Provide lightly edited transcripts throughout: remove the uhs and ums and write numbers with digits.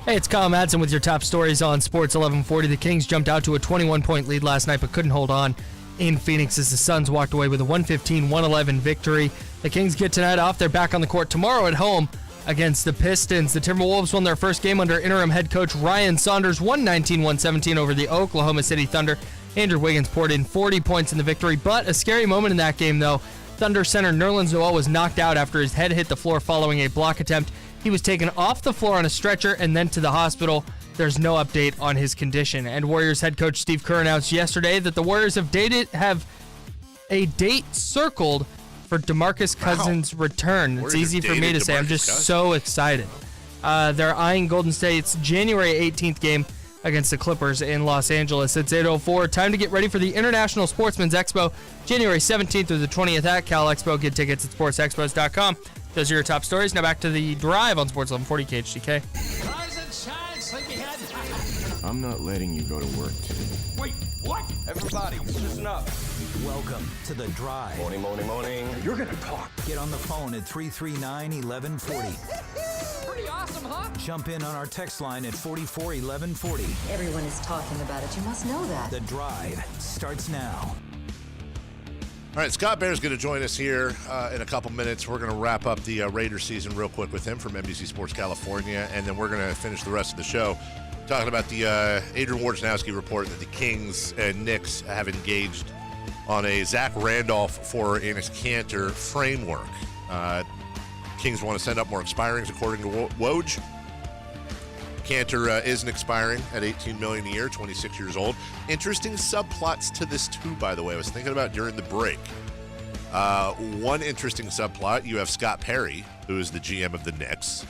Hey, it's Kyle Madsen with your top stories on Sports 1140. The Kings jumped out to a 21-point lead last night but couldn't hold on in Phoenix as the Suns walked away with a 115-111 victory. The Kings get tonight off. They're back on the court tomorrow at home against the Pistons. The Timberwolves won their first game under interim head coach Ryan Saunders, 119-117 over the Oklahoma City Thunder. Andrew Wiggins poured in 40 points in the victory, but a scary moment in that game, though. Thunder center Nerlens Noel was knocked out after his head hit the floor following a block attempt. He was taken off the floor on a stretcher and then to the hospital. There's no update on his condition. And Warriors head coach Steve Kerr announced yesterday that the Warriors have a date circled for DeMarcus Cousins' return. It's easy for me to say. I'm just so excited. They're eyeing Golden State's January 18th game against the Clippers in Los Angeles. It's 8:04. Time to get ready for the International Sportsman's Expo, January 17th through the 20th at Cal Expo. Get tickets at sportsexpos.com. Those are your top stories. Now back to the drive on Sports 1140 KHTK. Rise and shine, sleepyhead. I'm not letting you go to work today. Wait, what? Everybody, listen up. Welcome to The Drive. Morning. You're going to talk. Get on the phone at 339-1140. Pretty awesome, huh? Jump in on our text line at 441140. Everyone is talking about it. You must know that. The Drive starts now. All right, Scott Bair's going to join us here in a couple minutes. We're going to wrap up the Raiders season real quick with him from NBC Sports California, and then we're going to finish the rest of the show talking about the Adrian Wojnarowski report that the Kings and Knicks have engaged on a Zach Randolph for Enes Kanter framework. Kings want to send up more expirings, according to Woj. Kanter isn't expiring at $18 million a year, 26 years old. Interesting subplots to this too, by the way. I was thinking about during the break. One interesting subplot, you have Scott Perry, who is the GM of the Knicks,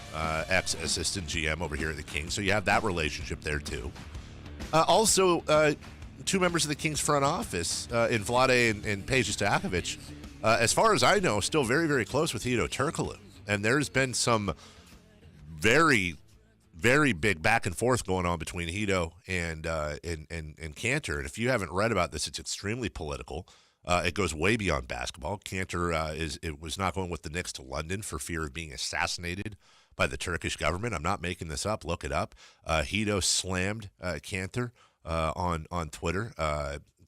ex-assistant GM over here at the Kings. So you have that relationship there too. Also, two members of the Kings front office, in Vlade and Peja Stojakovic, as far as I know, still very, very close with Hedo Turkoglu. And there's been some very big back and forth going on between Hedo and Kanter. And if you haven't read about this, it's extremely political. It goes way beyond basketball. Kanter was not going with the Knicks to London for fear of being assassinated by the Turkish government. I'm not making this up. Look it up. Hedo slammed Kanter on Twitter.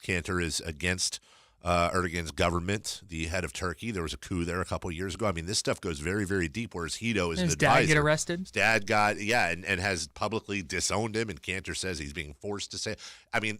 Kanter is against Erdogan's government, the head of Turkey. There was a coup there a couple of years ago. I mean, this stuff goes very, very deep, whereas Hedo is an advisor. His dad get arrested? His dad got, and has publicly disowned him, and Kanter says he's being forced to say. I mean,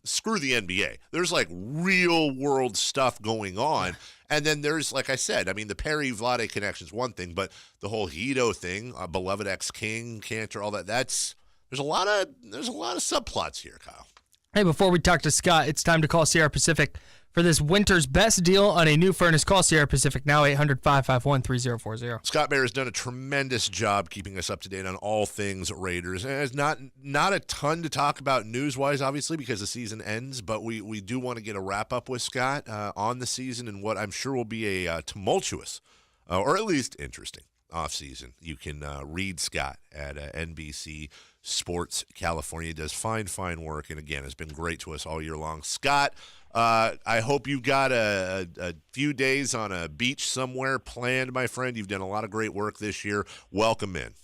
screw the NBA. There's, like, real-world stuff going on. And then there's, like I said, I mean, the Perry-Vlade connection is one thing, but the whole Hedo thing, beloved ex-king, Kanter, all that, there's a lot of subplots here, Kyle. Hey, before we talk to Scott, it's time to call Sierra Pacific for this winter's best deal on a new furnace. Call Sierra Pacific now, 800-551-3040. Scott Bair has done a tremendous job keeping us up to date on all things Raiders. And it's not a ton to talk about news-wise, obviously, because the season ends, but we do want to get a wrap-up with Scott on the season and what I'm sure will be a tumultuous, or at least interesting, off-season. You can read Scott at NBC Sports California. He does fine work, and again, has been great to us all year long. Scott, I hope you've got a few days on a beach somewhere planned, my friend. You've done a lot of great work this year. Welcome in.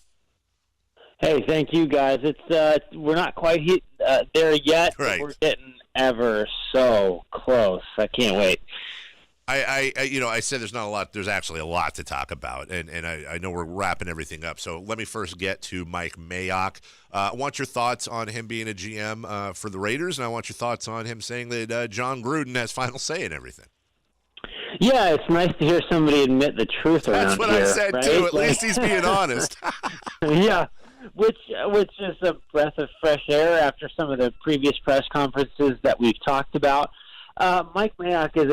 Hey, thank you, guys. It's we're not quite there yet, right. But we're getting ever so close. I can't wait. I said there's not a lot. There's actually a lot to talk about, and I know we're wrapping everything up. So let me first get to Mike Mayock. I want your thoughts on him being a GM for the Raiders, and I want your thoughts on him saying that John Gruden has final say in everything. Yeah, it's nice to hear somebody admit the truth around here. That's what I said, right? too. At least he's being honest. Yeah, which is a breath of fresh air after some of the previous press conferences that we've talked about. Mike Mayock is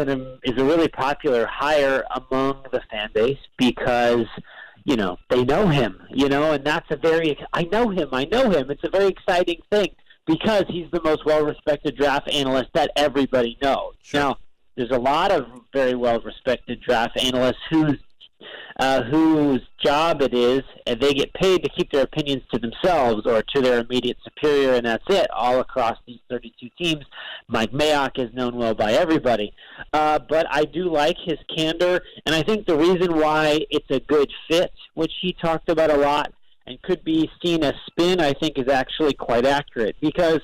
a really popular hire among the fan base because, they know him, and that's I know him. It's a very exciting thing because he's the most well-respected draft analyst that everybody knows. Sure. Now, there's a lot of very well-respected draft analysts whose job it is, and they get paid to keep their opinions to themselves or to their immediate superior, and that's it, all across these 32 teams. Mike Mayock is known well by everybody. But I do like his candor, and I think the reason why it's a good fit, which he talked about a lot, and could be seen as spin, I think is actually quite accurate because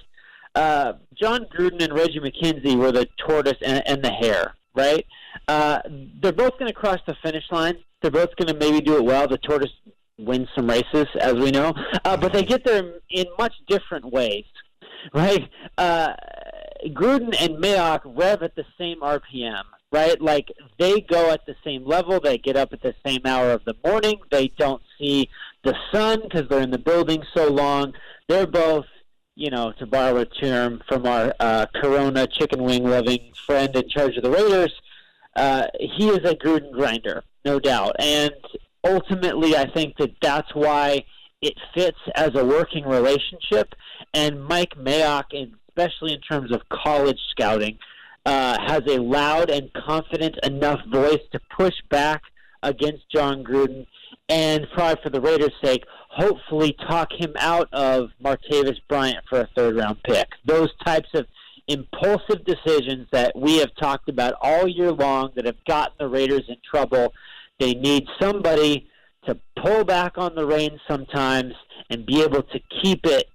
John Gruden and Reggie McKenzie were the tortoise and the hare, right? They're both going to cross the finish line. They're both going to maybe do it well. The tortoise wins some races, as we know, but they get there in much different ways, right? Gruden and Mayock rev at the same RPM, right? Like, they go at the same level. They get up at the same hour of the morning. They don't see the sun because they're in the building so long. They're both, to borrow a term from our Corona chicken wing loving friend in charge of the Raiders, he is a Gruden grinder, no doubt. And ultimately, I think that's why it fits as a working relationship. And Mike Mayock, especially in terms of college scouting, has a loud and confident enough voice to push back against John Gruden and, probably for the Raiders' sake, hopefully talk him out of Martavis Bryant for a third-round pick. Those types of impulsive decisions that we have talked about all year long that have gotten the Raiders in trouble. They need somebody to pull back on the reins sometimes and be able to keep it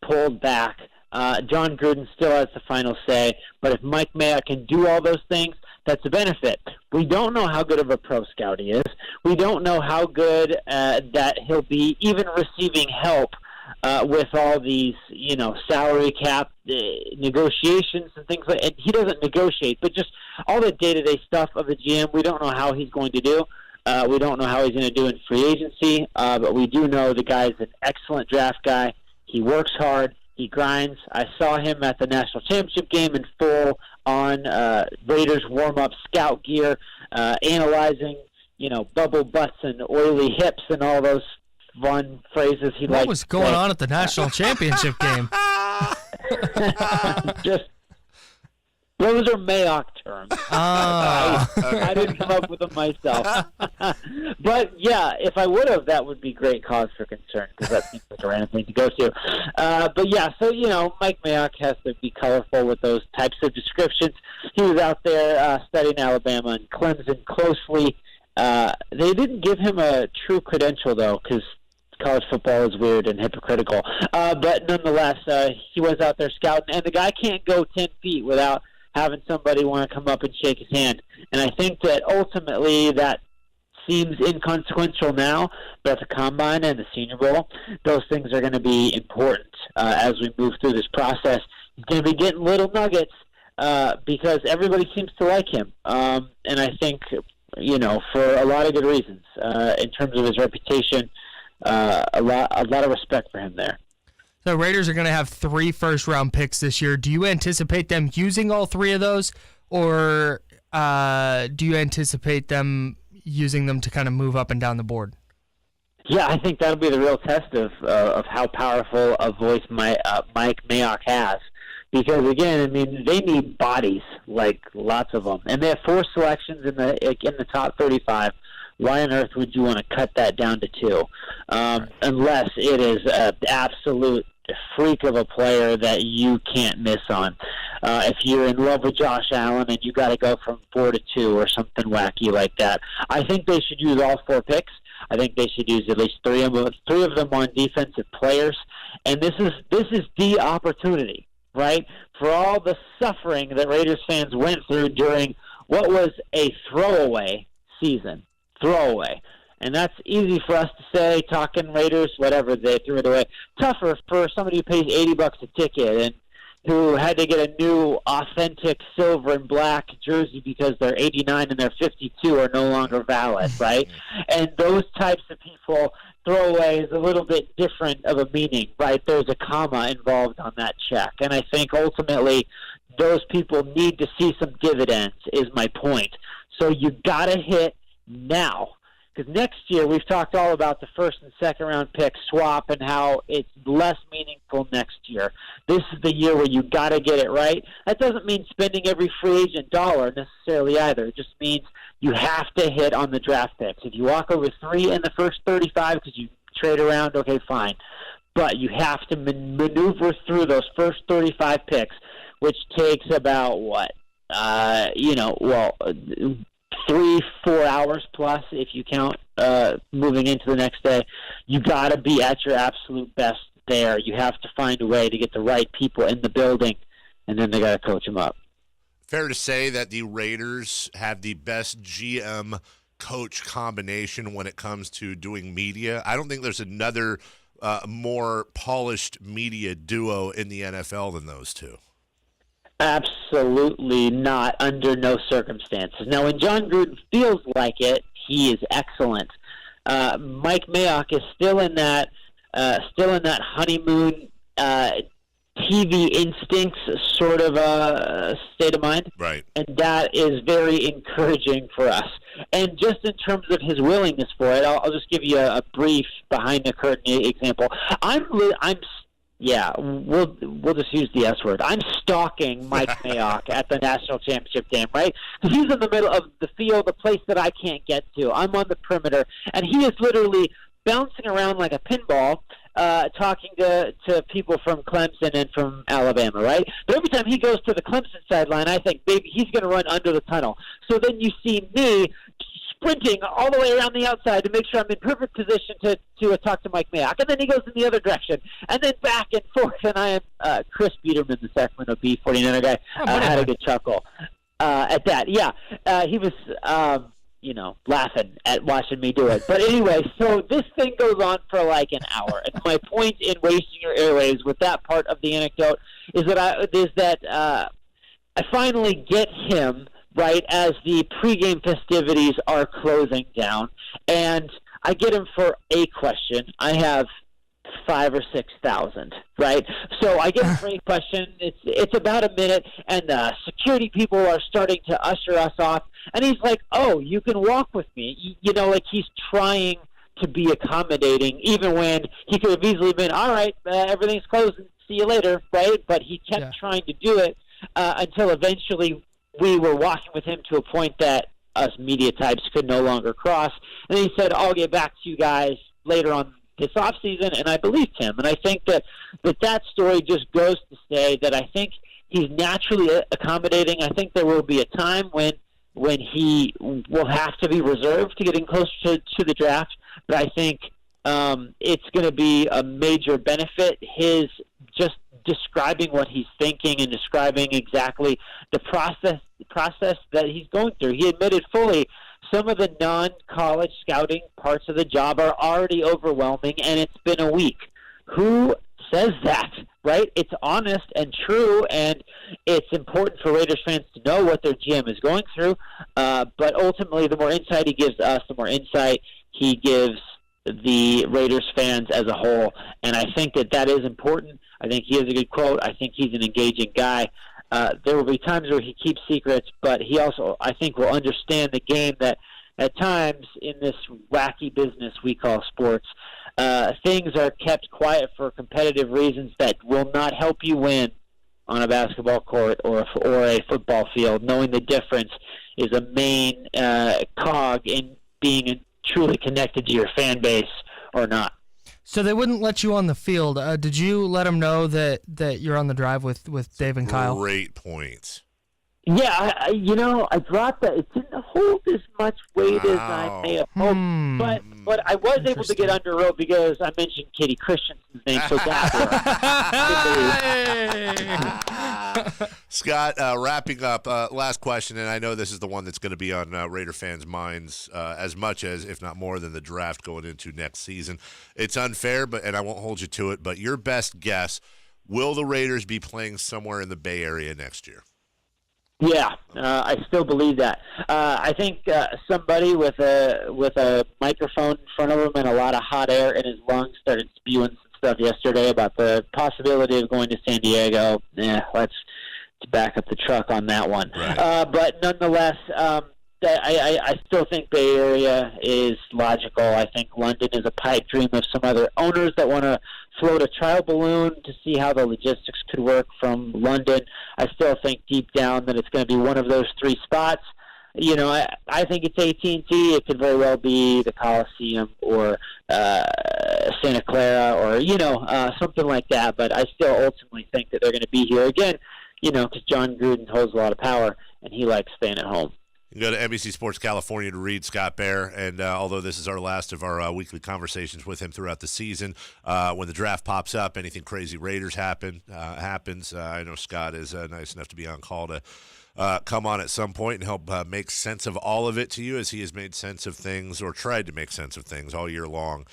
pulled back. John Gruden still has the final say, but if Mike Mayock can do all those things, that's a benefit. We don't know how good of a pro scout he is. We don't know how good that he'll be even receiving help with all these, salary cap negotiations and things like that. He doesn't negotiate, but just all the day-to-day stuff of the GM, we don't know how he's going to do. We don't know how he's going to do in free agency, but we do know the guy's an excellent draft guy. He works hard. He grinds. I saw him at the national championship game in full on Raiders warm-up scout gear, analyzing, bubble butts and oily hips and all those fun phrases he likes. What was going on at the national championship game? Just those are Mayock terms. I didn't come up with them myself. But, yeah, if I would have, that would be great cause for concern because that seems like a random thing to go to. But, yeah, so, Mike Mayock has to be colorful with those types of descriptions. He was out there studying Alabama and Clemson closely. They didn't give him a true credential, though, because college football is weird and hypocritical. But, nonetheless, he was out there scouting, and the guy can't go 10 feet without having somebody want to come up and shake his hand. And I think that ultimately that seems inconsequential now, but at the Combine and the Senior Bowl, those things are going to be important as we move through this process. He's going to be getting little nuggets because everybody seems to like him. And I think, for a lot of good reasons. In terms of his reputation, a lot of respect for him there. The Raiders are going to have 3 first-round picks this year. Do you anticipate them using all 3 of those, or do you anticipate them using them to kind of move up and down the board? Yeah, I think that'll be the real test of how powerful a voice Mike Mayock has. Because, again, they need bodies, like lots of them. And they have 4 selections in the top 35. Why on earth would you want to cut that down to 2? Unless it is an absolute freak of a player that you can't miss on. If you're in love with Josh Allen and you got to go from 4 to 2 or something wacky like that, I think they should use all 4 picks. I think they should use at least 3 of them on defensive players. And this is the opportunity, right, for all the suffering that Raiders fans went through during what was a throwaway season. Throwaway. And that's easy for us to say, talking Raiders, whatever, they threw it away. Tougher for somebody who pays $80 a ticket and who had to get a new authentic silver and black jersey because their 89 and their 52 are no longer valid, right? And those types of people, throwaway is a little bit different of a meaning, right? There's a comma involved on that check. And I think ultimately those people need to see some dividends is my point. So you got to hit now. Because next year, we've talked all about the first and second round pick swap and how it's less meaningful next year. This is the year where you got to get it right. That doesn't mean spending every free agent dollar necessarily either. It just means you have to hit on the draft picks. If you walk over 3 in the first 35 because you trade around, okay, fine. But you have to maneuver through those first 35 picks, which takes about 3-4 hours plus if you count moving into the next day you got to be at your absolute best there. You have to find a way to get the right people in the building, and then they got to coach them up. Fair to say that the Raiders have the best GM coach combination when it comes to doing media. I don't think there's another more polished media duo in the NFL than those two. Absolutely not, under no circumstances. Now, when John Gruden feels like it, he is excellent. Mike Mayock is still in that honeymoon TV instincts sort of state of mind. Right. And that is very encouraging for us. And just in terms of his willingness for it, I'll just give you a brief behind-the-curtain example. We'll just use the S word. I'm stalking Mike Mayock at the national championship game, right? Because he's in the middle of the field, the place that I can't get to. I'm on the perimeter, and he is literally bouncing around like a pinball, talking to people from Clemson and from Alabama, right? But every time he goes to the Clemson sideline, I think, baby, he's going to run under the tunnel. So then you see me sprinting all the way around the outside to make sure I'm in perfect position to talk to Mike Mayock. And then he goes in the other direction, and then back and forth. And I am Chris Biederman, the Sacramento Bee 49er guy, had a good chuckle at that. Yeah, he was laughing at watching me do it. But anyway, so this thing goes on for like an hour. And my point in wasting your airwaves with that part of the anecdote is that I finally get him right as the pregame festivities are closing down, and I get him for a question. I have 5,000 or 6,000, right? So I get him for a question. It's about a minute, and security people are starting to usher us off, and he's like, "Oh, you can walk with me." Like he's trying to be accommodating, even when he could have easily been, "All right, everything's closed, see you later," right? But he kept trying to do it until eventually we were walking with him to a point that us media types could no longer cross. And he said, "I'll get back to you guys later on this offseason," and I believed him. And I think that story just goes to say that I think he's naturally accommodating. I think there will be a time when he will have to be reserved to getting closer to the draft. But I think it's going to be a major benefit. His just describing what he's thinking and describing exactly the process that he's going through. He admitted fully some of the non-college scouting parts of the job are already overwhelming, and it's been a week. Who says that, right? It's honest and true, and it's important for Raiders fans to know what their GM is going through. But ultimately, the more insight he gives us, the more insight he gives the Raiders fans as a whole. And I think that is important. I think he has a good quote. I think he's an engaging guy. There will be times where he keeps secrets, but he also, I think, will understand the game that at times in this wacky business we call sports, things are kept quiet for competitive reasons that will not help you win on a basketball court or a football field. Knowing the difference is a main cog in being truly connected to your fan base or not. So they wouldn't let you on the field. Did you let them know that you're on the drive with Dave and Kyle? Great point. Yeah, I brought that. It didn't hold as much weight as I may have hoped, but I was able to get under rope because I mentioned Katie Christensen's name, so that worked. Scott, wrapping up, last question, and I know this is the one that's going to be on Raider fans' minds as much as, if not more, than the draft going into next season. It's unfair, and I won't hold you to it, but your best guess, will the Raiders be playing somewhere in the Bay Area next year? Yeah, I still believe that. I think somebody with a microphone in front of him and a lot of hot air in his lungs started spewing some stuff yesterday about the possibility of going to San Diego. Let's back up the truck on that one. Right. But nonetheless, I still think Bay Area is logical. I think London is a pipe dream of some other owners that want to float a trial balloon to see how the logistics could work from London. I still think deep down that it's going to be one of those three spots. I think it's AT&T. It could very well be the Coliseum or Santa Clara or, something like that. But I still ultimately think that they're going to be here again, because John Gruden holds a lot of power and he likes staying at home. You can go to NBC Sports California to read Scott Bair, and although this is our last of our weekly conversations with him throughout the season, when the draft pops up, anything crazy Raiders happens. I know Scott is nice enough to be on call to come on at some point and help make sense of all of it to you, as he has made sense of things, or tried to make sense of things all year long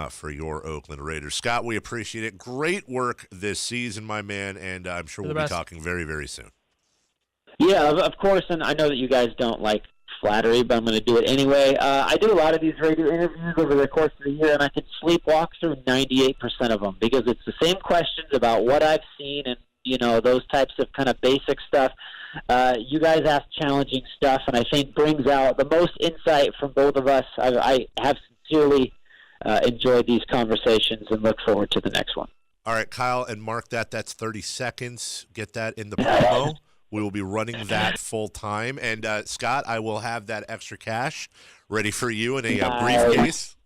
for your Oakland Raiders. Scott, we appreciate it. Great work this season, my man, and I'm sure we'll be talking very, very soon. Yeah, of course, and I know that you guys don't like flattery, but I'm going to do it anyway. I do a lot of these radio interviews over the course of the year, and I can sleepwalk through 98% of them because it's the same questions about what I've seen and, those types of kind of basic stuff. You guys ask challenging stuff, and I think brings out the most insight from both of us. I have sincerely enjoyed these conversations and look forward to the next one. All right, Kyle, and mark that. That's 30 seconds. Get that in the promo. We will be running that full time. And, Scott, I will have that extra cash ready for you in a briefcase.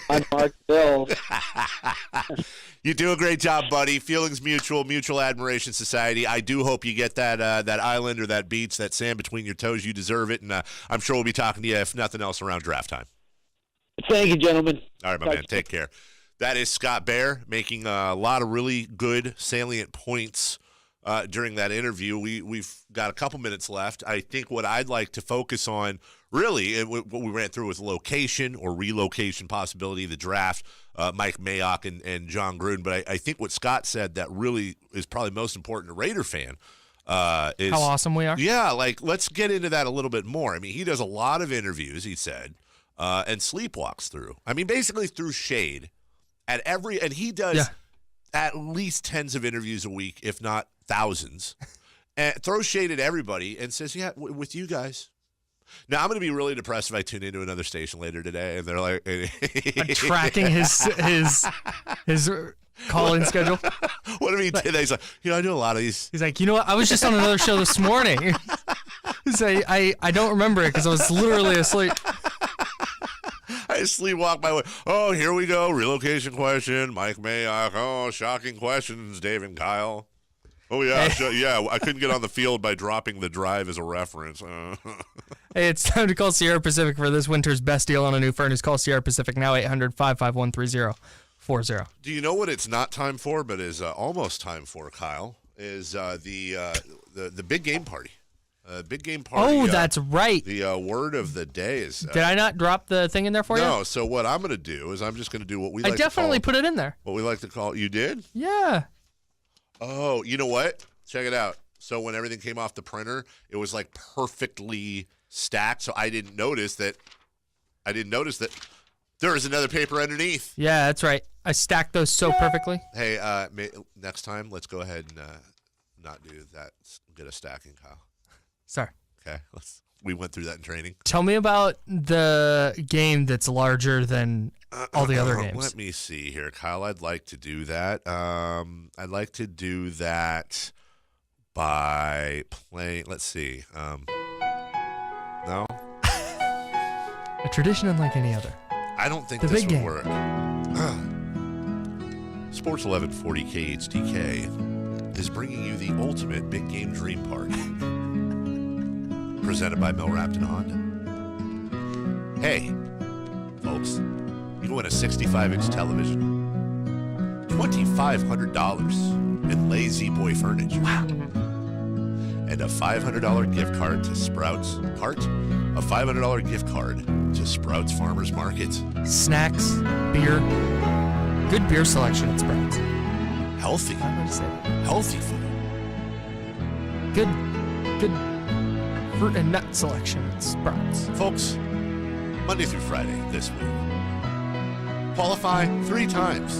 Unmarked bills. You do a great job, buddy. Feelings mutual, mutual admiration society. I do hope you get that island or that beach, that sand between your toes. You deserve it. And I'm sure we'll be talking to you, if nothing else, around draft time. Thank you, gentlemen. All right, my man. Take care. That is Scott Bair making a lot of really good, salient points during that interview. We've got a couple minutes left. I think what I'd like to focus on, really, what we ran through was location or relocation possibility, the draft, Mike Mayock and John Gruden. But I think what Scott said that really is probably most important to Raider fan is how awesome we are. Yeah, let's get into that a little bit more. I mean, he does a lot of interviews, he said, and sleepwalks through. I mean, basically through shade at every, and he does at least tens of interviews a week, if not thousands, and throws shade at everybody and says, yeah, with you guys. Now, I'm going to be really depressed if I tune into another station later today and they're like tracking his call-in schedule. What did he do? He's like, I do a lot of these. He's like, what? I was just on another show this morning. He's like, I don't remember it because I was literally asleep. I sleepwalk my way. Oh, here we go. Relocation question. Mike Mayock. Oh, shocking questions, Dave and Kyle. Oh, yeah. Hey. I couldn't get on the field by dropping the drive as a reference. Hey, it's time to call Sierra Pacific for this winter's best deal on a new furnace. Call Sierra Pacific now, 800-551-3040. Do you know what it's not time for, but is almost time for, Kyle, is the big game party. Big game party. Oh, that's right. The word of the day is... Did I not drop the thing in there for you? No, so what I'm going to do is I'm just going to do what we like to call... I definitely put it in there. What we like to call... You did? Yeah. Oh, you know what? Check it out. So when everything came off the printer, it was like perfectly stacked. So I didn't notice that there was another paper underneath. Yeah, that's right. I stacked those so perfectly. Hey, next time, let's go ahead and not do that. Get a stacking, Kyle. Sorry. Okay. We went through that in training. Tell me about the game that's larger than all the other games. Let me see here, Kyle. I'd like to do that. I'd like to do that by playing. Let's see. No. A tradition unlike any other. I don't think the this big would game. work. Sports 1140 KHTK is bringing you the ultimate big game dream party. Presented by Mel Rapton Honda. Hey, folks, you can win a 65-inch television, $2,500 in Lazy Boy furniture. Wow. And a $500 gift card to Sprouts. A $500 gift card to Sprouts Farmers Market. Snacks, beer, good beer selection at Sprouts. Healthy. I'm going to say Healthy food. good fruit and nut selection at Sprouts. Folks, Monday through Friday this week, qualify 3 times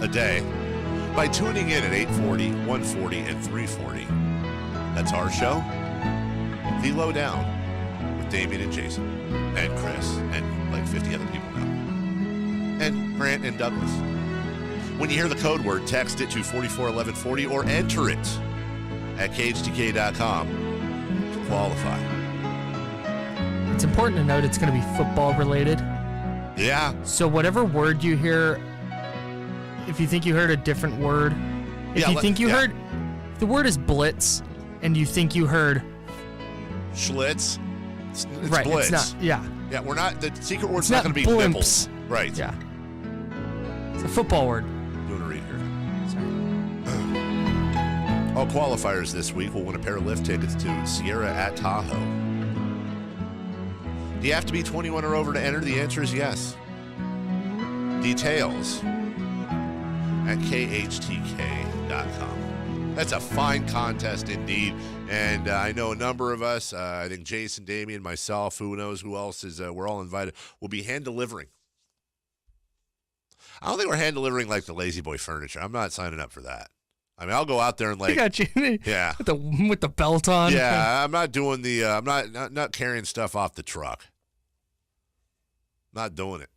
a day by tuning in at 840, 140, and 340. That's our show, The Lowdown, with Damien and Jason, and Chris, and like 50 other people now, and Grant and Douglas. When you hear the code word, text it to 441140 or enter it at KHTK.com. Qualify. It's important to note it's going to be football related. Yeah. So whatever word you hear, if you think you heard a different word, if the word is blitz and you think you heard Schlitz, It's right. blitz. It's not. Yeah. Yeah, we're not. The secret word's It's not not going to be blimps. nipples. Right. Yeah. It's a football word. Doing a read here. Sorry. All qualifiers this week will win a pair of lift tickets to Sierra at Tahoe. Do you have to be 21 or over to enter? The answer is yes. Details at khtk.com. That's a fine contest indeed. And I know a number of us, I think Jason, Damian, myself, who knows who else is, we're all invited, will be hand delivering. I don't think we're hand delivering like the Lazy Boy furniture. I'm not signing up for that. I mean, I'll go out there and I got you. yeah, with the belt on. yeah. I'm not doing the. I'm not carrying stuff off the truck. Not doing it.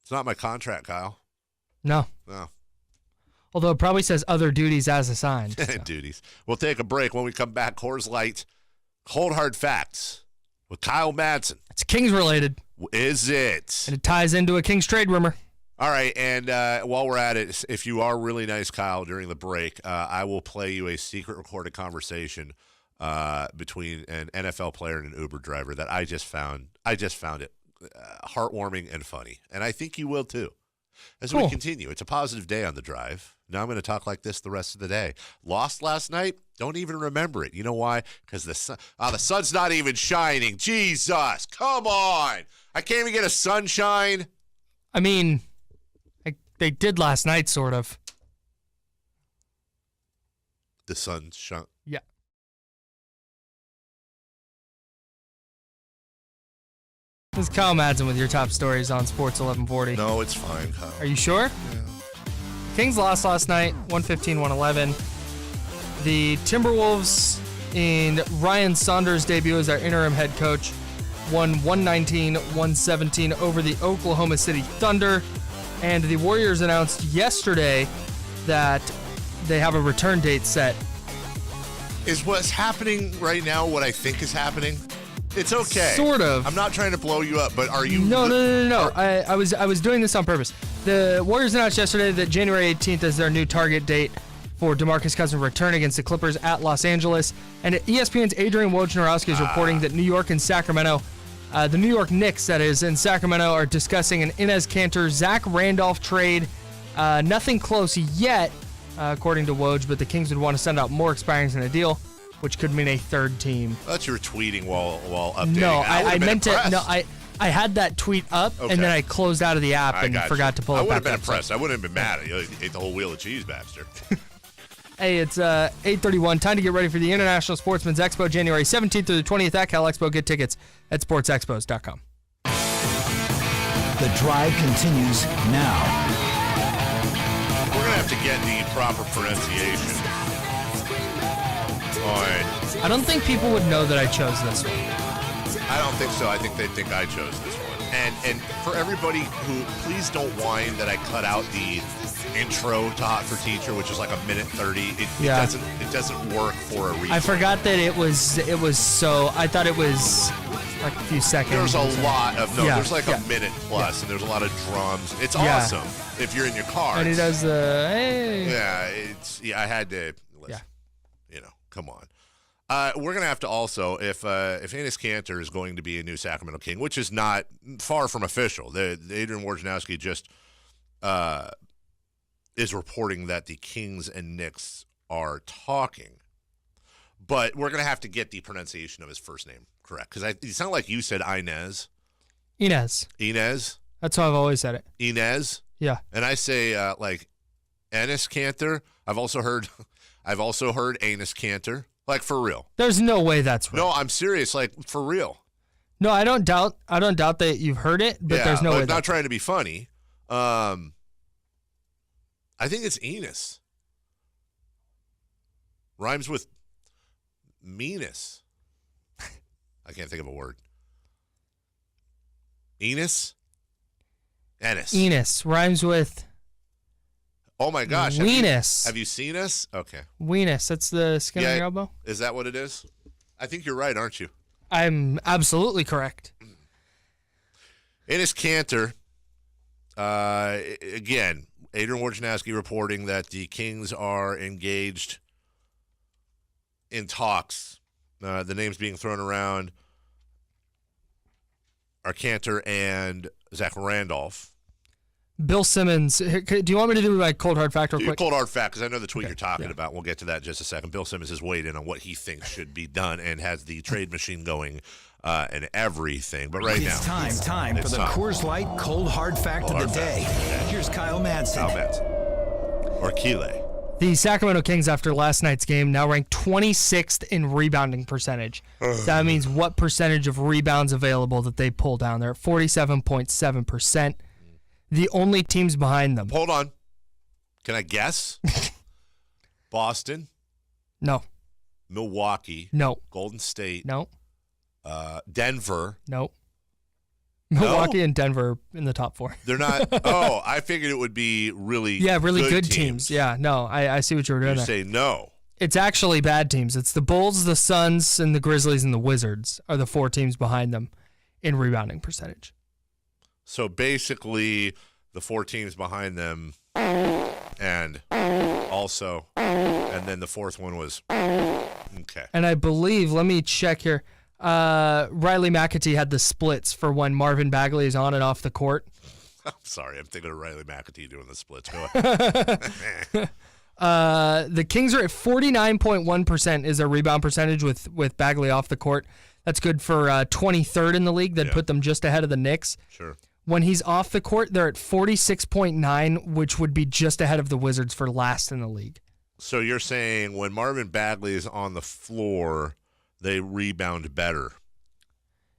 It's not my contract, Kyle. No. Although it probably says other duties as assigned. So. Duties. We'll take a break. When we come back, Coors Light, cold hard facts with Kyle Madsen. It's Kings related. Is it? And it ties into a Kings trade rumor. All right, and while we're at it, if you are really nice, Kyle, during the break, I will play you a secret recorded conversation between an NFL player and an Uber driver that I just found. I just found it heartwarming and funny, and I think you will too. As we continue, it's a positive day on the drive. Now I'm going to talk like this the rest of the day. Lost last night? Don't even remember it. You know why? Because the sun's not even shining. Jesus, come on! I can't even get a sunshine. I mean, they did last night, sort of. The sun shone. Yeah. This is Kyle Madsen with your top stories on Sports 1140. No, it's fine, Kyle. Are you sure? Yeah. Kings lost last night, 115-111. The Timberwolves, in Ryan Saunders' debut as our interim head coach, won 119-117 over the Oklahoma City Thunder. And the Warriors announced yesterday that they have a return date set. Is what's happening right now what I think is happening? It's okay. Sort of. I'm not trying to blow you up, but are you... No. I was doing this on purpose. The Warriors announced yesterday that January 18th is their new target date for DeMarcus Cousins' return against the Clippers at Los Angeles. And ESPN's Adrian Wojnarowski is reporting that New York and Sacramento, the New York Knicks, that is, in Sacramento, are discussing an Enes Kanter, Zach Randolph trade. Nothing close yet, according to Woj, but the Kings would want to send out more expirings in a deal, which could mean a third team. I thought you were tweeting while updating. No, I meant to. No, I had that tweet up, Okay. and then I closed out of the app and forgot to pull it back up. I would have been impressed. I wouldn't have been mad. You ate the whole wheel of cheese, Babster. Hey, it's 8:31. Time to get ready for the International Sportsman's Expo, January 17th through the 20th at Cal Expo. Get tickets at sportsexpos.com. The drive continues now. We're going to have to get the proper pronunciation on... I don't think people would know that I chose this one. I don't think so. I think they think I chose this one. And for everybody who, please don't whine that I cut out the intro to Hot for Teacher, which is like a minute 30. It doesn't work for a reason. I forgot that it was so. I thought it was like a few seconds. There's a lot of there's like a minute plus, Yeah. and there's a lot of drums. It's awesome if you're in your car. And he does the hey. Yeah, I had to listen. Yeah. Come on. We're gonna have to also, if Enes Kanter is going to be a new Sacramento King, which is not far from official. The Adrian Wojnarowski just is reporting that the Kings and Knicks are talking, but we're gonna have to get the pronunciation of his first name correct, because it sounded like you said Enes. Enes. That's how I've always said it. Enes. Yeah. And I say like Enes Kanter. I've also heard Enes Kanter. Like, for real. There's no way that's right. No, I'm serious. Like, for real. No, I don't doubt that you've heard it, but there's no way. I'm not trying to be funny. I think it's Enes. Rhymes with meanest. I can't think of a word. Enes rhymes with. Oh my gosh. Weenus. Have you seen us? Okay. Weenus. That's the skin on your elbow? Is that what it is? I think you're right, aren't you? I'm absolutely correct. Enes Kanter, again, Adrian Wojnarowski reporting that the Kings are engaged in talks. The names being thrown around are Kanter and Zach Randolph. Bill Simmons. Do you want me to do my cold hard fact real quick? Cold hard fact, because I know the tweet you're talking about. We'll get to that in just a second. Bill Simmons has weighed in on what he thinks should be done and has the trade machine going and everything. But right It's now, time for the Coors Light Cold Hard Fact of the Day. Here's Kyle Madsen. Or Keeley. The Sacramento Kings, after last night's game, now ranked 26th in rebounding percentage. So that means what percentage of rebounds available that they pull down. They're at 47.7%. The only teams behind them. Hold on. Can I guess? Boston? No. Milwaukee? No. Golden State? No. Denver? No. Milwaukee and Denver in the top 4. They're not. Oh, I figured it would be really really good teams. Yeah, no, I see what you were doing You there. say no. It's actually bad teams. It's the Bulls, the Suns, and the Grizzlies and the Wizards are the 4 teams behind them in rebounding percentage. So basically, the 4 teams behind them, and also, and then the 4th one was okay. And I believe, let me check here. Riley McAtee had the splits for when Marvin Bagley is on and off the court. I'm sorry, I'm thinking of Riley McAtee doing the splits. Go ahead. The Kings are at 49.1% is their rebound percentage with Bagley off the court. That's good for 23rd in the league. That'd put them just ahead of the Knicks. Sure. When he's off the court, they're at 46.9, which would be just ahead of the Wizards for last in the league. So you're saying when Marvin Bagley is on the floor, they rebound better?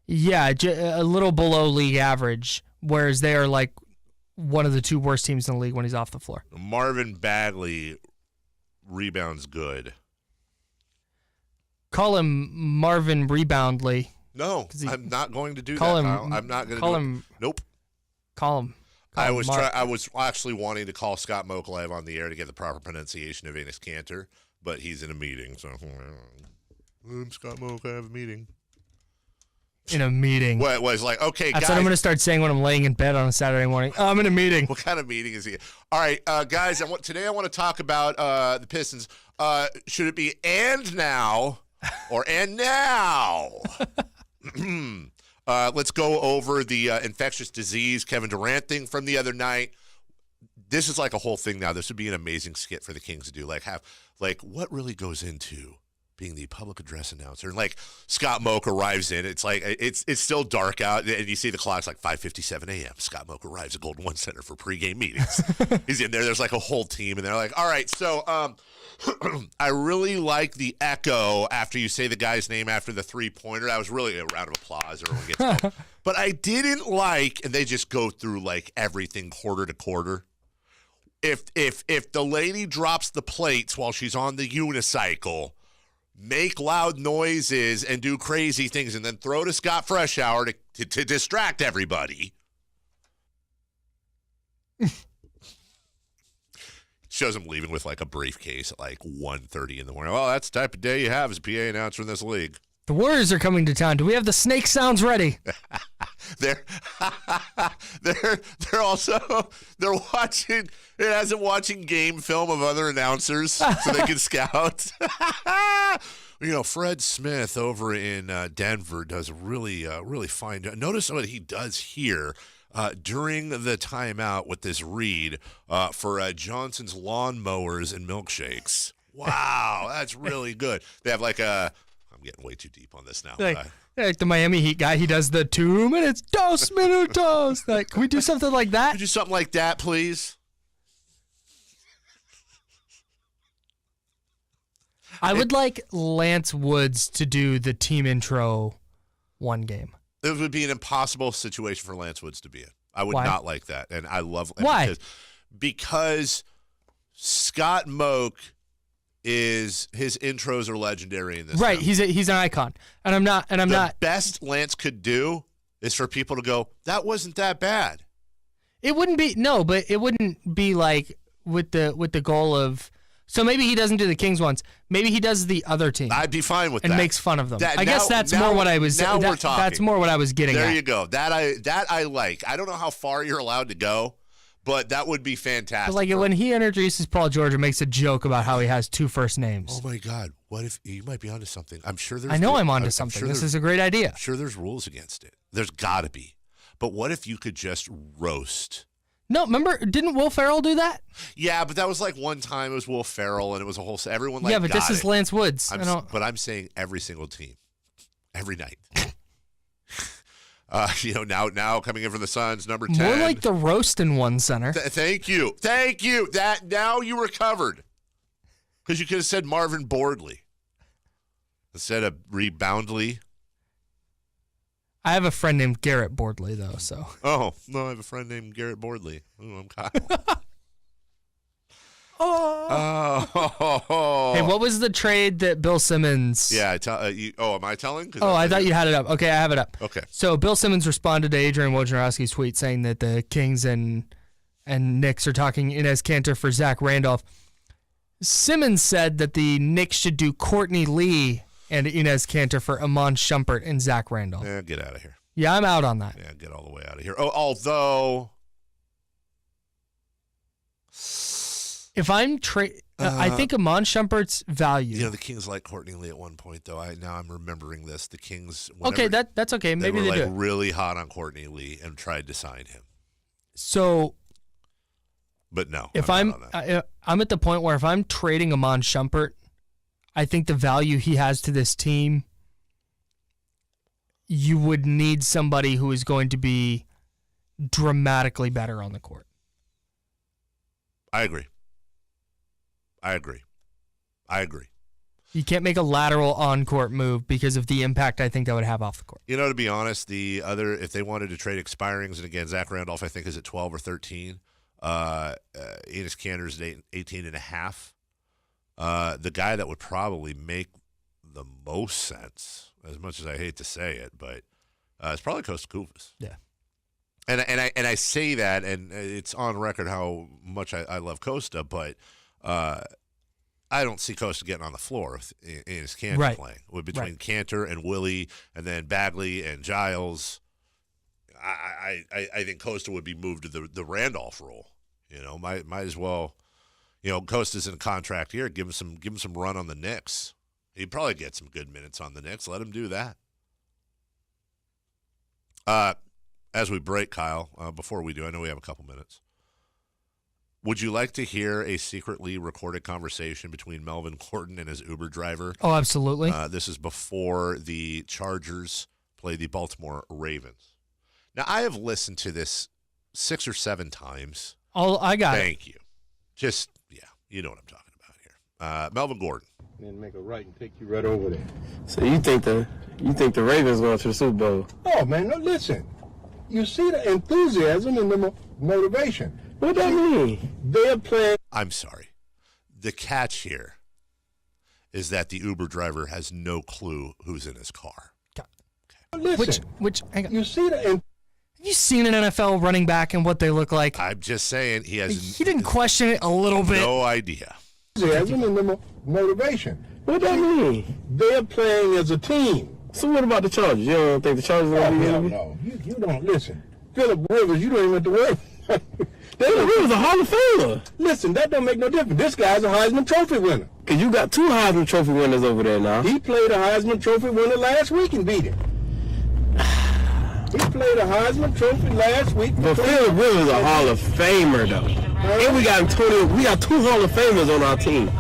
Yeah, a little below league average, whereas they are like one of the 2 worst teams in the league when he's off the floor. Marvin Bagley rebounds good. Call him Marvin Reboundly. No, I'm not going to do that, Kyle. I'm not going to do it. Nope. Call him. I was actually wanting to call Scott Moak live on the air to get the proper pronunciation of Enes Kanter, but he's in a meeting, so I'm Scott Moak, I have a meeting. In a meeting. Well, it was like, okay, That's guys. what I'm going to start saying when I'm laying in bed on a Saturday morning. Oh, I'm in a meeting. What kind of meeting is he? All right, guys, today I want to talk about the Pistons. Should it be and now or and now? Let's go over the infectious disease Kevin Durant thing from the other night. This is like a whole thing now. This would be an amazing skit for the Kings to do. Like what really goes into being the public address announcer? And like Scott Moak arrives in. It's like it's still dark out, and you see the clock's like 5:57 a.m. Scott Moak arrives at Golden One Center for pregame meetings. He's in there. There's like a whole team, and they're like, all right, so I really like the echo after you say the guy's name after the 3-pointer. That was really a round of applause. Everyone gets it. But I didn't like, and they just go through like everything quarter to quarter. If the lady drops the plates while she's on the unicycle, make loud noises and do crazy things, and then throw to Scott Freshour to distract everybody. Shows him leaving with like a briefcase at like 1:30 in the morning. Well, that's the type of day you have as a PA announcer in this league. The Warriors are coming to town. Do we have the snake sounds ready? They're watching. It has them watching game film of other announcers so they can scout. Fred Smith over in Denver does really fine. Notice what he does here during the timeout with this read for Johnson's lawnmowers and milkshakes. Wow, that's really good. They have like a. I'm getting way too deep on this now. Like the Miami Heat guy, he does the 2 minutes, 2 minutos. Like, can we do something like that? Can we do something like that, please? I would like Lance Woods to do the team intro one game. It would be an impossible situation for Lance Woods to be in. I would not like that, and I love why because Scott Moak is his intros are legendary in this. Right, film. he's an icon, and I'm not. The best Lance could do is for people to go, that wasn't that bad. It wouldn't be but it wouldn't be like with the goal of. So maybe he doesn't do the Kings ones. Maybe he does the other team. I'd be fine with that. And makes fun of them. I guess that's more what I was. Now we're talking. That's more what I was getting at. There you go. That I like. I don't know how far you're allowed to go, but that would be fantastic. But like when he introduces Paul George and makes a joke about how he has 2 first names. Oh my God! What if you might be onto something? I'm sure there's. I know I'm onto something. This is a great idea. I'm sure there's rules against it. There's got to be. But what if you could just roast? No, remember, didn't Will Ferrell do that? Yeah, but that was like one time. It was Will Ferrell, and it was a whole. Everyone like. Yeah, but this is Lance Woods. But I'm saying every single team, every night. Now coming in for the Suns, number 10. More like the roast in one center. Thank you. That now you recovered. Because you could have said Marvin Boardley instead of Reboundly. I have a friend named Garrett Boardley, though. So. Oh no, I have a friend named Garrett Boardley. Ooh, I'm Kyle. Oh. Hey, what was the trade that Bill Simmons? Yeah, am I telling? I thought you had it up. Okay, I have it up. Okay. So Bill Simmons responded to Adrian Wojnarowski's tweet saying that the Kings and Knicks are talking Enes Kanter for Zach Randolph. Simmons said that the Knicks should do Courtney Lee and Enes Kanter for Iman Shumpert and Zach Randolph. Yeah, get out of here. Yeah, I'm out on that. Yeah, get all the way out of here. Oh, although. If I'm I think Iman Shumpert's value. The Kings like Courtney Lee at one point, though. Now I'm remembering this. The Kings. Okay, that's okay. Maybe they do it. Really hot on Courtney Lee and tried to sign him. So. But no. If I'm at the point where if I'm trading Iman Shumpert, I think the value he has to this team, you would need somebody who is going to be dramatically better on the court. I agree. You can't make a lateral on-court move because of the impact I think that would have off the court. To be honest, if they wanted to trade expirings, and again, Zach Randolph, I think, is at 12 or 13. Enes Kanter's at 18 and a half. The guy that would probably make the most sense, as much as I hate to say it, but it's probably Kosta Koufos. Yeah. And I say that, and it's on record how much I love Kosta, but I don't see Kosta getting on the floor with Enes Kanter playing. Between Kanter and Willie, and then Bagley and Giles, I think Kosta would be moved to the Randolph role. Might as well. Kosta's in a contract here. Give him some run on the Knicks. He'd probably get some good minutes on the Knicks. Let him do that. As we break, Kyle, before we do, I know we have a couple minutes. Would you like to hear a secretly recorded conversation between Melvin Gordon and his Uber driver? Oh, absolutely. This is before the Chargers play the Baltimore Ravens. Now, I have listened to this 6 or 7 times. I got it. Thank you. Just, you know what I'm talking about here. Melvin Gordon. And make a right and take you right over there. So you think the Ravens going to the Super Bowl? Oh, man, no, listen. You see the enthusiasm and the motivation. What that mean? They're playing. I'm sorry. The catch here is that the Uber driver has no clue who's in his car. Listen. Hang on. You see the. Have you seen an NFL running back and what they look like? I'm just saying he didn't question it a little bit. No idea. Enthusiasm and the motivation. What that mean? They're playing as a team. So what about the Chargers? You don't think the Chargers are going to be in? No. You don't listen. Phillip Rivers, you don't even have to worry. Phillip Rivers a Hall of Famer. Listen, that don't make no difference. This guy's a Heisman Trophy winner. Because you got 2 Heisman Trophy winners over there now. He played a Heisman Trophy winner last week and beat him. He played a Heisman Trophy last week. But Phillip Rivers is a Hall of Famer, though. And we got 2 Hall of Famers on our team.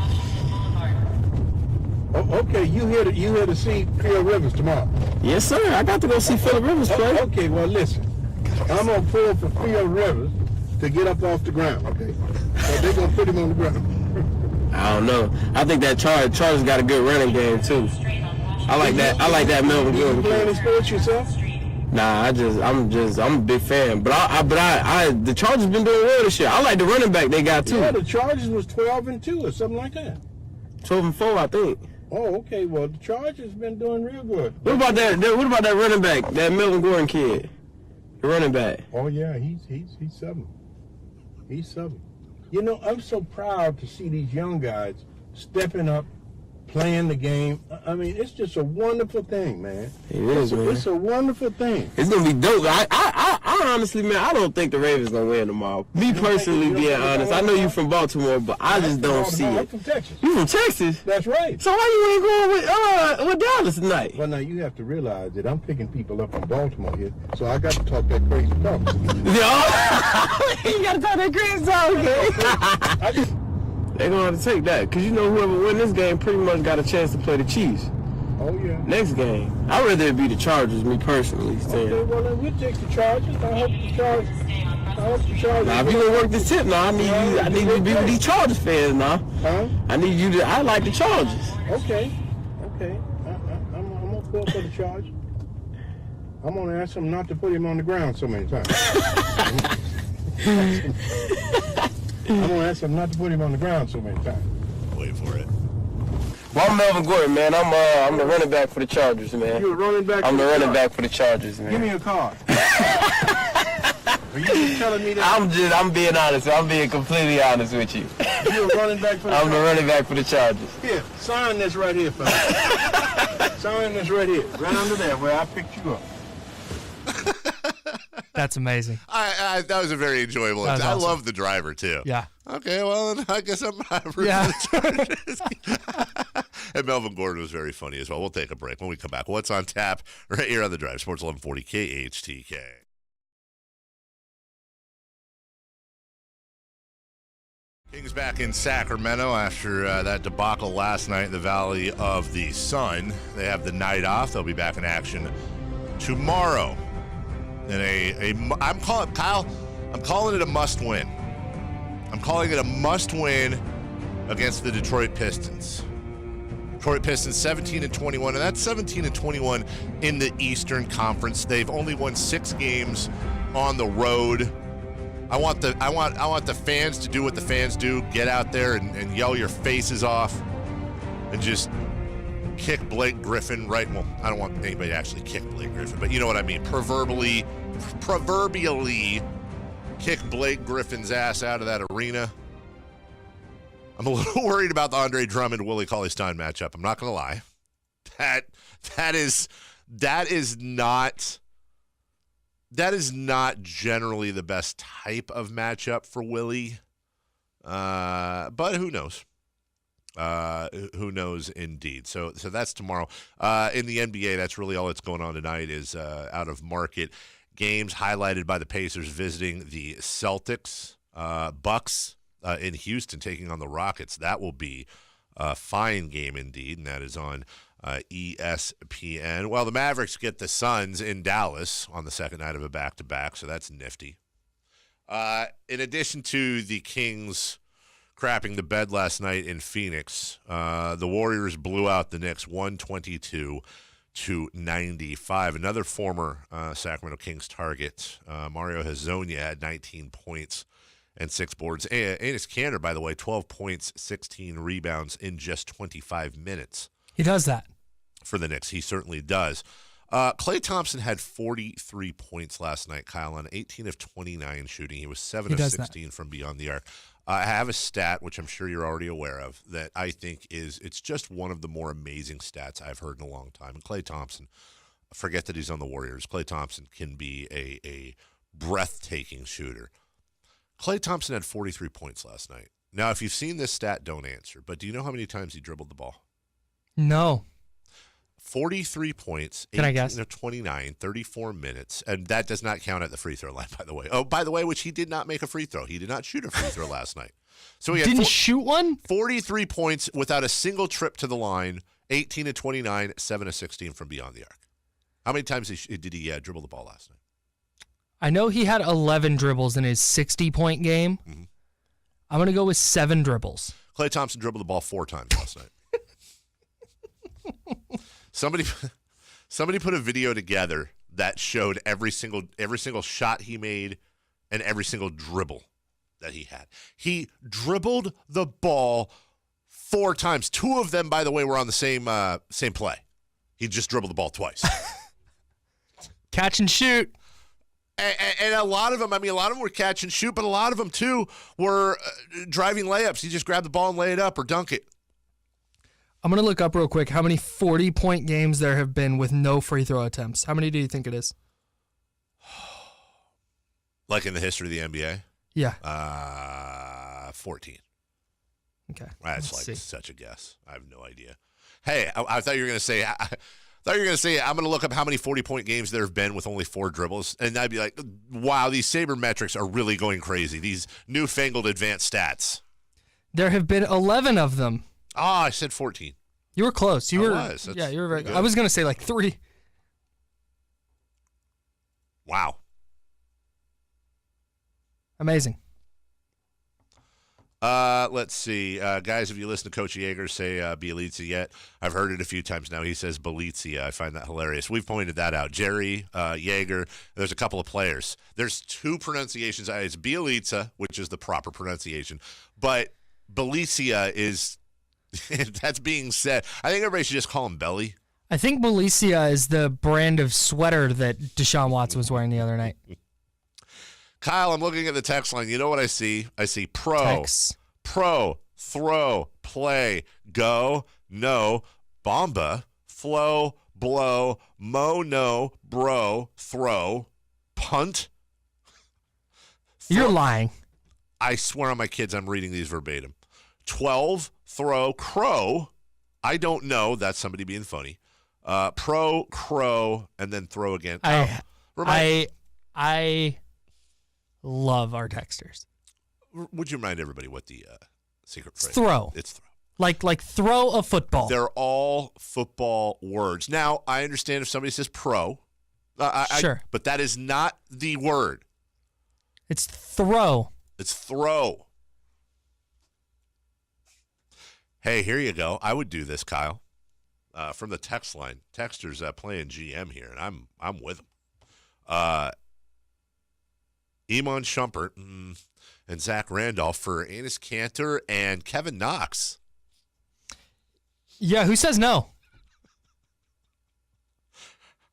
Oh, okay, you here to see Phillip Rivers tomorrow? Yes, sir. I got to go see Phillip Rivers play. Okay, well, listen. I'm going to pull for Phillip Rivers to get up off the ground, okay? So they're going to put him on the ground. I don't know. I think that Chargers got a good running game, too. I like that Melvin Gordon. You playing any sports yourself? Nah, I'm a big fan. But the Chargers been doing well this year. I like the running back they got, too. Yeah, the Chargers was 12-2 or something like that. 12-4, I think. Oh, okay. Well, the Chargers been doing real good. What about that running back, that Melvin Gordon kid? The running back. Oh yeah, he's something. He's something. I'm so proud to see these young guys stepping up, playing the game. I mean, it's just a wonderful thing, man. It is, man. It's a wonderful thing. It's gonna be dope. I honestly, man, I don't think the Ravens gonna win tomorrow. Me personally, being honest, I know you from Baltimore, but I just don't see I'm it. from Texas. You from Texas? That's right. So why you ain't going with Dallas tonight? Well, now you have to realize that I'm picking people up from Baltimore here, so I got to talk that crazy talk. You gotta talk that crazy talk, okay? They're gonna have to take that, because you know whoever win this game pretty much got a chance to play the Chiefs. Oh, yeah. Next game. I'd rather it be the Chargers, me personally. Okay, well, then we'll take the Chargers. I hope the Chargers. Now, if you gonna work this tip now, I need you to be with these Chargers fans now. Huh? I like the Chargers. Okay. I'm going to go for the Chargers. I'm going to ask him not to put him on the ground so many times. I'm going to ask him not to put him on the ground so many times. Wait for it. Well, I'm Melvin Gordon, man. I'm the running back for the Chargers, man. You're a running back? I'm the running back for the Chargers, man. Give me a card. Are you just telling me that? I'm being honest. I'm being completely honest with you. You're a running back for the Chargers? I'm the running back for the Chargers. Here, sign this right here, fella. Sign this right here. Right under there where I picked you up. That's amazing. That was a very enjoyable. That was I awesome. love the driver too. Yeah. Okay, well, then I guess I'm rooting for the Chargers. And Melvin Gordon was very funny as well. We'll take a break. When we come back, what's on tap right here on the Drive? Sports 1140 KHTK. Kings back in Sacramento after that debacle last night in the Valley of the Sun. They have the night off. They'll be back in action tomorrow. And I'm calling it a must-win. I'm calling it a must-win against the Detroit Pistons. Detroit Pistons 17-21, and that's 17-21 in the Eastern Conference. They've only won 6 games on the road. I want the fans to do what the fans do. Get out there and yell your faces off and just kick Blake Griffin right. Well, I don't want anybody to actually kick Blake Griffin, but you know what I mean. Proverbially kick Blake Griffin's ass out of that arena. I'm a little worried about the Andre Drummond Willie Cauley-Stein matchup. I'm not going to lie. That is not generally the best type of matchup for Willie. But who knows? Who knows indeed. So that's tomorrow. In the NBA, that's really all that's going on tonight is out of market games highlighted by the Pacers visiting the Celtics. Bucks in Houston taking on the Rockets. That will be a fine game indeed, and that is on ESPN. Well, the Mavericks get the Suns in Dallas on the second night of a back-to-back, so that's nifty. In addition to the Kings crapping the bed last night in Phoenix, the Warriors blew out the Knicks 122-95. Another former Sacramento Kings target, Mario Hezonja, had 19 points and 6 boards. Enes Kanter, by the way, 12 points, 16 rebounds in just 25 minutes. He does that. For the Knicks, he certainly does. Klay Thompson had 43 points last night, Kyle, on 18 of 29 shooting. He was 7 of 16 from beyond the arc. I have a stat, which I'm sure you're already aware of, that I think it's just one of the more amazing stats I've heard in a long time. And Klay Thompson, forget that he's on the Warriors. Klay Thompson can be a breathtaking shooter. Klay Thompson had 43 points last night. Now, if you've seen this stat, don't answer. But do you know how many times he dribbled the ball? No. 43 points, Can I guess? 29, 34 minutes. And that does not count at the free throw line, by the way. Oh, by the way, which he did not make a free throw. He did not shoot a free throw last night. So he didn't shoot one? 43 points without a single trip to the line, 18 of 29, 7 of 16 from beyond the arc. How many times did he dribble the ball last night? I know he had 11 dribbles in his 60-point game. Mm-hmm. I'm going to go with 7 dribbles. Klay Thompson dribbled the ball 4 times last night. Somebody put a video together that showed every single shot he made and every single dribble that he had. He dribbled the ball 4 times. 2 of them, by the way, were on the same play. He just dribbled the ball twice. Catch and shoot. And a lot of them were catch and shoot, but a lot of them, too, were driving layups. You just grab the ball and lay it up or dunk it. I'm going to look up real quick how many 40-point games there have been with no free throw attempts. How many do you think it is? Like in the history of the NBA? Yeah. 14. Okay. That's Let's like see. such a guess. I have no idea. Hey, I thought you were going to say, I'm going to look up how many 40-point games there have been with only 4 dribbles. And I'd be like, wow, these sabermetrics are really going crazy. These newfangled advanced stats. There have been 11 of them. Oh, I said 14. You were close. You were very good. I was going to say like 3. Wow. Amazing. Let's see. Guys, if you listen to Coach Yeager say Bielitsa yet, I've heard it a few times now. He says Bielitsa. I find that hilarious. We've pointed that out. Jerry, Yeager, there's a couple of players. There's 2 pronunciations. It's Bielitsa, which is the proper pronunciation, but Bielitsa is, that's being said. I think everybody should just call him Belly. I think Bielitsa is the brand of sweater that Deshaun Watson was wearing the other night. Kyle, I'm looking at the text line. You know what I see? I see pro, throw, play, go, no, bomba, flow, blow, no, bro, throw, punt. You're lying. I swear on my kids I'm reading these verbatim. 12, throw, crow. I don't know. That's somebody being funny. Crow, and then throw again. I love our texters. Would you remind everybody what the secret phrase? Throw. It's throw. Like throw a football. They're all football words. Now, I understand if somebody says pro. Sure. But that is not the word. It's throw. It's throw. Hey, here you go. I would do this, Kyle. From the text line. Texter's playing GM here, and I'm with him. Iman Shumpert and Zach Randolph for Enes Kanter and Kevin Knox. Yeah, who says no?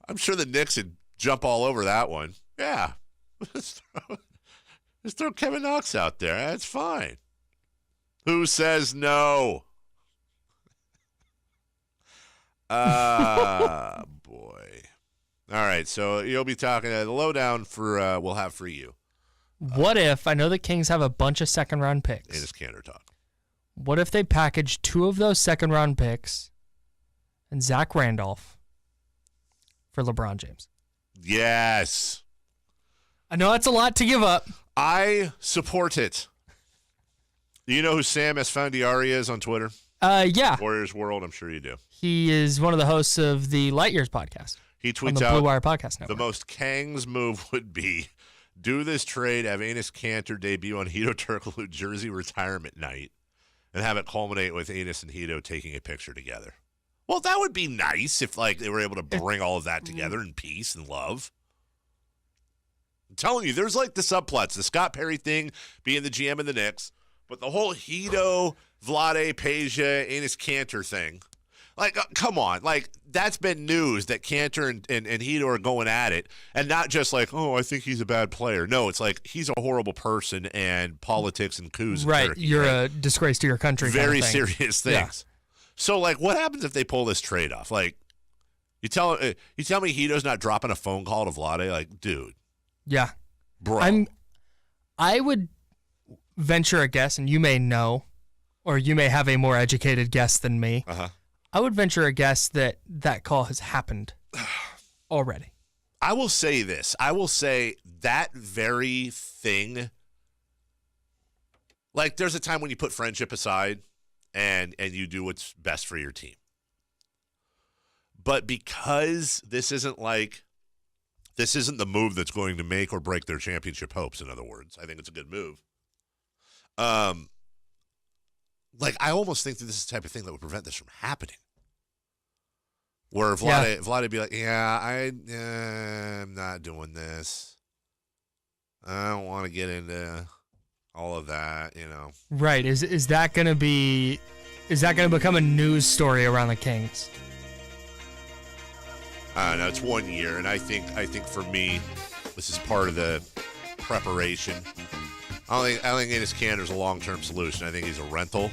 I'm sure the Knicks would jump all over that one. Yeah. Let's throw Kevin Knox out there. That's fine. Who says no? Boy. All right, so you'll be talking the lowdown for we'll have for you. What if, I know the Kings have a bunch of second-round picks. Enes Kanter talk. What if they package 2 of those second-round picks and Zach Randolph for LeBron James? Yes. I know that's a lot to give up. I support it. Do you know who Sam Esfandiari is on Twitter? Yeah. Warriors World, I'm sure you do. He is one of the hosts of the Light Years podcast. He tweets on the out Blue Wire podcast network. The most Kangs move would be do this trade, have Enes Kanter debut on Hedo Turkoglu jersey retirement night, and have it culminate with Enes and Hedo taking a picture together. Well, that would be nice if they were able to bring all of that together in peace and love. I'm telling you, there's the subplots, the Scott Perry thing being the GM of the Knicks, but the whole Hedo, Vlade, Peja, Enes Kanter thing. Come on. That's been news that Kanter and Hedo are going at it, and not just I think he's a bad player. No, it's he's a horrible person and politics and coups. Right. Turkey, You're a disgrace to your country. Very kind of thing. serious things. Yeah. So, what happens if they pull this trade off? You tell me Hedo's not dropping a phone call to Vlade? Dude. Yeah. Bro. I would venture a guess, and you may know, or you may have a more educated guess than me. Uh-huh. I would venture a guess that call has happened already. I will say this. I will say that very thing. There's a time when you put friendship aside and you do what's best for your team. But because this isn't the move that's going to make or break their championship hopes, in other words, I think it's a good move. I almost think that this is the type of thing that would prevent this from happening. Where Vlade would be I'm not doing this. I don't want to get into all of that, Right. Is that going to become a news story around the Kings? I don't know. It's 1 year, and I think for me, this is part of the preparation. I don't think Enes Kanter's a long-term solution. I think he's a rental.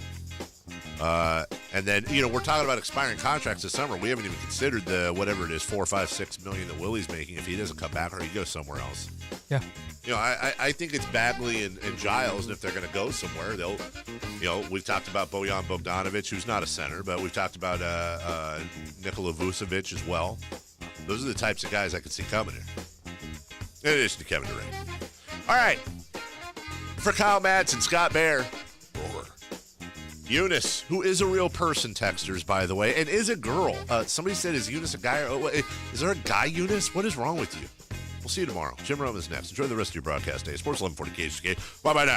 And then, we're talking about expiring contracts this summer. We haven't even considered whatever it is, $4, $5, $6 million that Willie's making if he doesn't come back or he goes somewhere else. Yeah. I think it's Bagley and Giles, and if they're going to go somewhere, they'll, we've talked about Bojan Bogdanovic, who's not a center, but we've talked about Nikola Vucevic as well. Those are the types of guys I could see coming here. In addition to Kevin Durant. All right. For Kyle Madsen, Scott Bair, roar. Eunice, who is a real person, texters, by the way, and is a girl. Somebody said, is Eunice a guy? Is there a guy Eunice? What is wrong with you? We'll see you tomorrow. Jim Roman's next. Enjoy the rest of your broadcast day. Sports 1140 KHK. Bye-bye now.